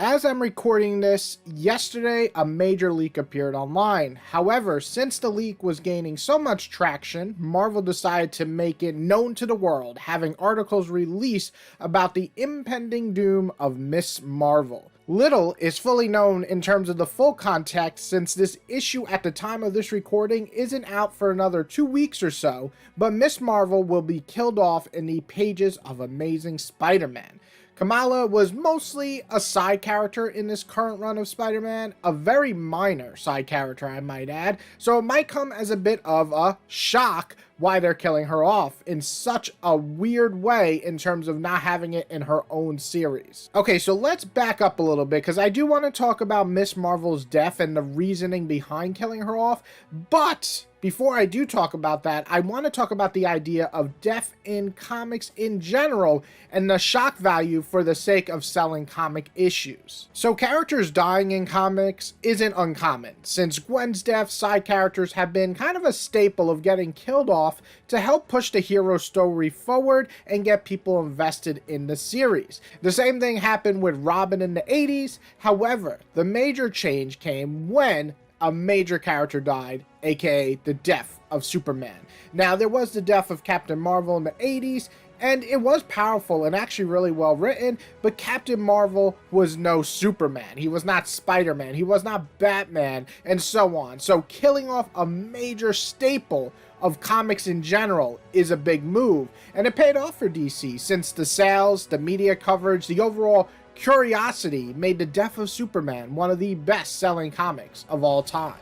As I'm recording this, yesterday a major leak appeared online. However, since the leak was gaining so much traction, Marvel decided to make it known to the world, having articles released about the impending doom of Miss Marvel. Little is fully known in terms of the full context since this issue at the time of this recording isn't out for another 2 weeks or so, but Miss Marvel will be killed off in the pages of Amazing Spider-Man. Kamala was mostly a side character in this current run of Spider-Man, a very minor side character I might add, so it might come as a bit of a shock why they're killing her off in such a weird way in terms of not having it in her own series. Okay, so let's back up a little bit because I do want to talk about Miss Marvel's death and the reasoning behind killing her off, but before I do talk about that, I want to talk about the idea of death in comics in general and the shock value for the sake of selling comic issues. So characters dying in comics isn't uncommon. Since Gwen's death, side characters have been kind of a staple of getting killed off to help push the hero story forward and get people invested in the series. The same thing happened with Robin in the 80s. However, the major change came when a major character died, aka the death of Superman. Now, there was the death of Captain Marvel in the 80s, and it was powerful and actually really well written, but Captain Marvel was no Superman. He was not Spider-Man. He was not Batman, and so on. So killing off a major staple of comics in general is a big move, and it paid off for DC since the sales, the media coverage, the overall curiosity made the death of Superman one of the best-selling comics of all time.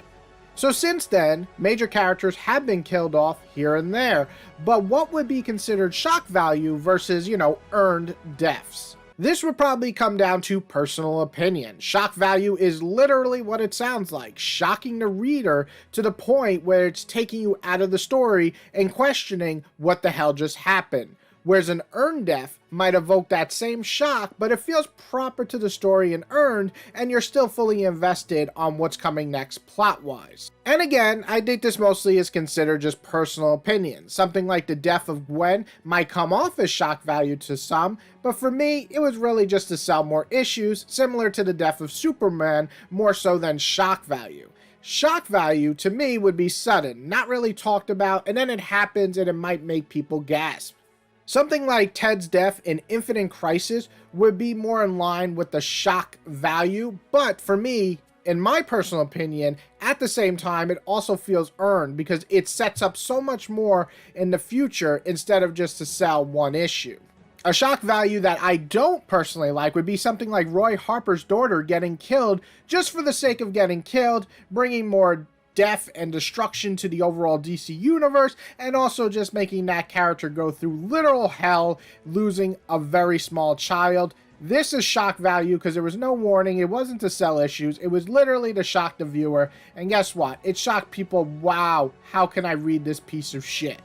So since then, major characters have been killed off here and there, but what would be considered shock value versus, earned deaths? This would probably come down to personal opinion. Shock value is literally what it sounds like, shocking the reader to the point where it's taking you out of the story and questioning what the hell just happened. Whereas an earned death might evoke that same shock, but it feels proper to the story and earned, and you're still fully invested on what's coming next plot-wise. And again, I think this mostly is considered just personal opinion. Something like the death of Gwen might come off as shock value to some, but for me, it was really just to sell more issues, similar to the death of Superman, more so than shock value. Shock value, to me, would be sudden, not really talked about, and then it happens and it might make people gasp. Something like Ted's death in Infinite Crisis would be more in line with the shock value, but for me, in my personal opinion, at the same time, it also feels earned because it sets up so much more in the future instead of just to sell one issue. A shock value that I don't personally like would be something like Roy Harper's daughter getting killed just for the sake of getting killed, bringing more death and destruction to the overall DC universe, and also just making that character go through literal hell, losing a very small child. This is shock value because there was no warning, it wasn't to sell issues, it was literally to shock the viewer, and guess what? It shocked people, wow, how can I read this piece of shit?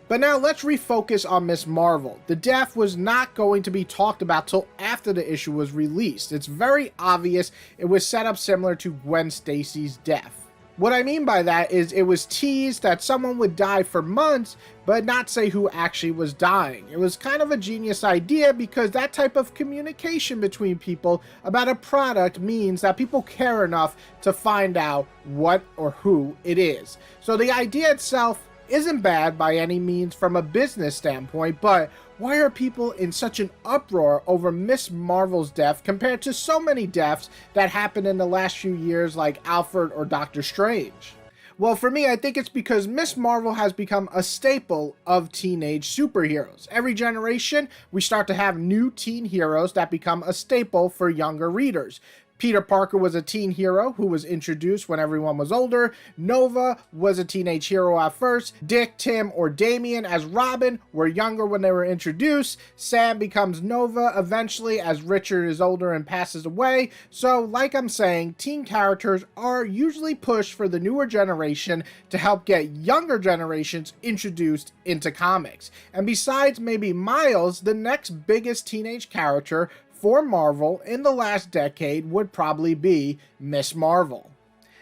But now let's refocus on Miss Marvel. The death was not going to be talked about till after the issue was released. It's very obvious it was set up similar to Gwen Stacy's death. What I mean by that is it was teased that someone would die for months, but not say who actually was dying. It was kind of a genius idea because that type of communication between people about a product means that people care enough to find out what or who it is. So the idea itself isn't bad by any means from a business standpoint, but why are people in such an uproar over Miss Marvel's death compared to so many deaths that happened in the last few years like Alfred or Doctor Strange? Well, for me, I think it's because Miss Marvel has become a staple of teenage superheroes. Every generation, we start to have new teen heroes that become a staple for younger readers. Peter Parker was a teen hero who was introduced when everyone was older. Nova was a teenage hero at first. Dick, Tim, or Damian as Robin were younger when they were introduced. Sam becomes Nova eventually as Richard is older and passes away. So, like I'm saying, teen characters are usually pushed for the newer generation to help get younger generations introduced into comics. And besides maybe Miles, the next biggest teenage character for Marvel in the last decade would probably be Miss Marvel.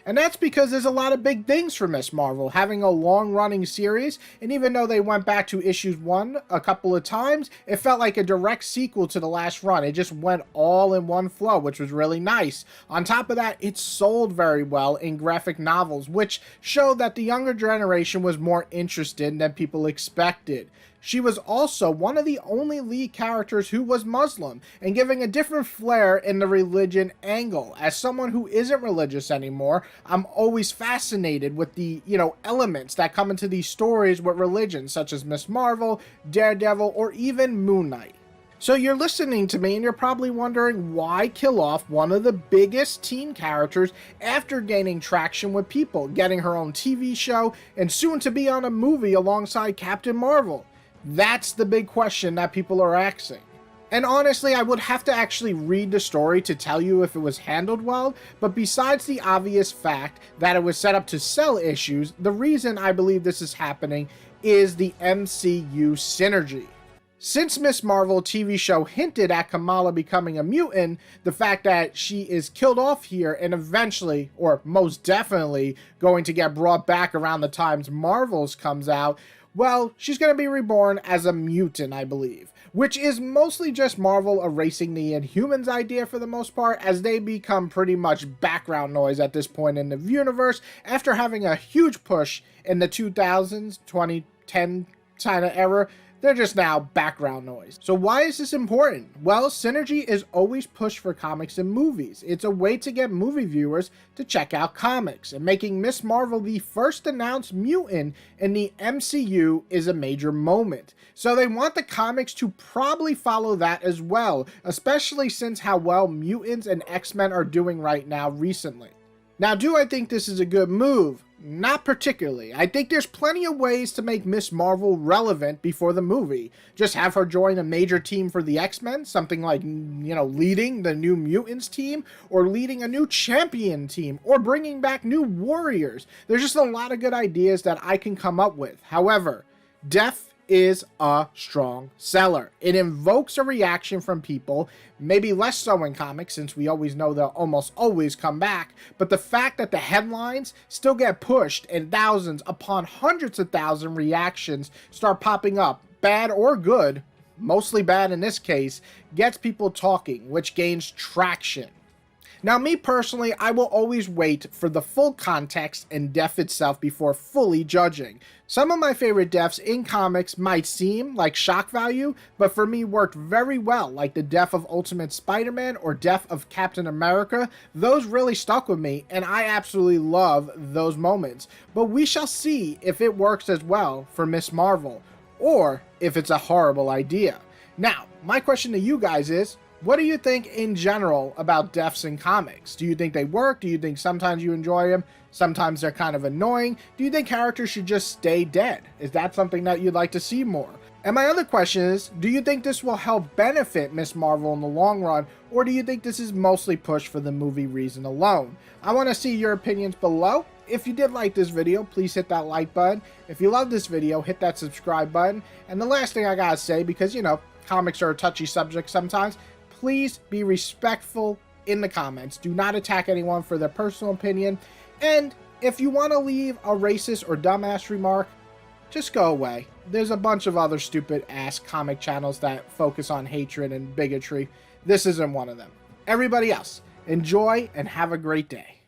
And that's because there's a lot of big things for Miss Marvel, having a long-running series, and even though they went back to issues 1 a couple of times, it felt like a direct sequel to the last run. It just went all in one flow, which was really nice. On top of that, it sold very well in graphic novels, which showed that the younger generation was more interested than people expected. She was also one of the only lead characters who was Muslim, and giving a different flair in the religion angle. As someone who isn't religious anymore, I'm always fascinated with the, elements that come into these stories with religion, such as Miss Marvel, Daredevil, or even Moon Knight. So you're listening to me and you're probably wondering why kill off one of the biggest teen characters after gaining traction with people, getting her own TV show, and soon to be on a movie alongside Captain Marvel. That's the big question that people are asking. And honestly, I would have to actually read the story to tell you if it was handled well, but besides the obvious fact that it was set up to sell issues, the reason I believe this is happening is the MCU synergy. Since Miss Marvel TV show hinted at Kamala becoming a mutant, the fact that she is killed off here and eventually, or most definitely, going to get brought back around the times Marvels comes out, well, she's going to be reborn as a mutant, I believe. Which is mostly just Marvel erasing the Inhumans idea for the most part, as they become pretty much background noise at this point in the universe after having a huge push in the 2000s, 2010 kind of era. They're just now background noise. So why is this important? Well, synergy is always pushed for comics and movies. It's a way to get movie viewers to check out comics, and making Miss Marvel the first announced mutant in the MCU is a major moment. So they want the comics to probably follow that as well, especially since how well mutants and X-Men are doing right now recently. Now, do I think this is a good move? Not particularly. I think there's plenty of ways to make Miss Marvel relevant before the movie. Just have her join a major team for the X-Men, something like, leading the New Mutants team, or leading a new champion team, or bringing back new warriors. There's just a lot of good ideas that I can come up with. However, death is a strong seller. It invokes a reaction from people, maybe less so in comics since we always know they'll almost always come back, but the fact that the headlines still get pushed and thousands upon hundreds of thousand reactions start popping up, bad or good, mostly bad in this case, gets people talking, which gains traction. Now, me personally, I will always wait for the full context and death itself before fully judging. Some of my favorite deaths in comics might seem like shock value, but for me worked very well, like the death of Ultimate Spider-Man or death of Captain America. Those really stuck with me, and I absolutely love those moments. But we shall see if it works as well for Miss Marvel, or if it's a horrible idea. Now, my question to you guys is, what do you think in general about deaths in comics? Do you think they work? Do you think sometimes you enjoy them? Sometimes they're kind of annoying? Do you think characters should just stay dead? Is that something that you'd like to see more? And my other question is, do you think this will help benefit Miss Marvel in the long run, or do you think this is mostly pushed for the movie reason alone? I want to see your opinions below. If you did like this video, please hit that like button. If you love this video, hit that subscribe button. And the last thing I gotta say, because comics are a touchy subject sometimes, please be respectful in the comments. Do not attack anyone for their personal opinion. And if you want to leave a racist or dumbass remark, just go away. There's a bunch of other stupid ass comic channels that focus on hatred and bigotry. This isn't one of them. Everybody else, enjoy and have a great day.